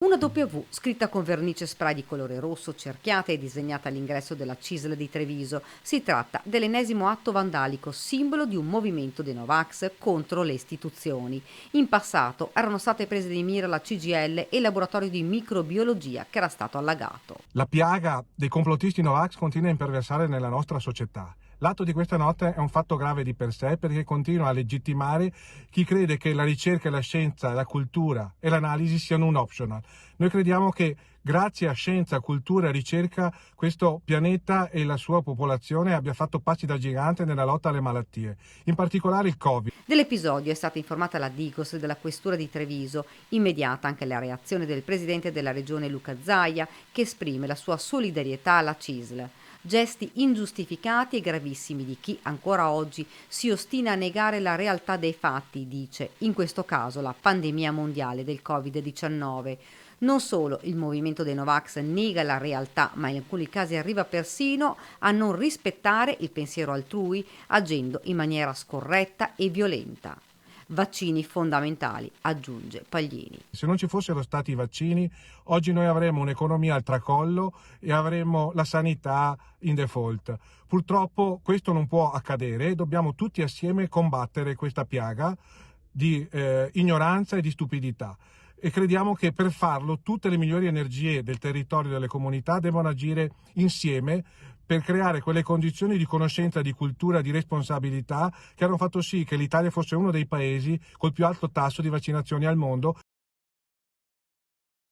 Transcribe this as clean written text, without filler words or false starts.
Una W scritta con vernice spray di colore rosso cerchiata e disegnata all'ingresso della CISL di Treviso. Si tratta dell'ennesimo atto vandalico, simbolo di un movimento dei Novax contro le istituzioni. In passato erano state prese di mira la CGIL e il laboratorio di microbiologia che era stato allagato. La piaga dei complottisti Novax continua a imperversare nella nostra società. L'atto di questa notte è un fatto grave di per sé perché continua a legittimare chi crede che la ricerca, la scienza, la cultura e l'analisi siano un optional. Noi crediamo che grazie a scienza, cultura e ricerca questo pianeta e la sua popolazione abbia fatto passi da gigante nella lotta alle malattie, in particolare il Covid. Dell'episodio è stata informata la Digos della Questura di Treviso, immediata anche la reazione del presidente della regione Luca Zaia, che esprime la sua solidarietà alla CISL. Gesti ingiustificati e gravissimi di chi ancora oggi si ostina a negare la realtà dei fatti, dice, in questo caso la pandemia mondiale del Covid-19. Non solo il movimento dei Novax nega la realtà, ma in alcuni casi arriva persino a non rispettare il pensiero altrui, agendo in maniera scorretta e violenta. Vaccini fondamentali, aggiunge Paglini. Se non ci fossero stati i vaccini, oggi noi avremmo un'economia al tracollo e avremmo la sanità in default. Purtroppo questo non può accadere, dobbiamo tutti assieme combattere questa piaga di ignoranza e di stupidità. E crediamo che per farlo tutte le migliori energie del territorio e delle comunità devono agire insieme per creare quelle condizioni di conoscenza, di cultura, di responsabilità che hanno fatto sì che l'Italia fosse uno dei paesi col più alto tasso di vaccinazioni al mondo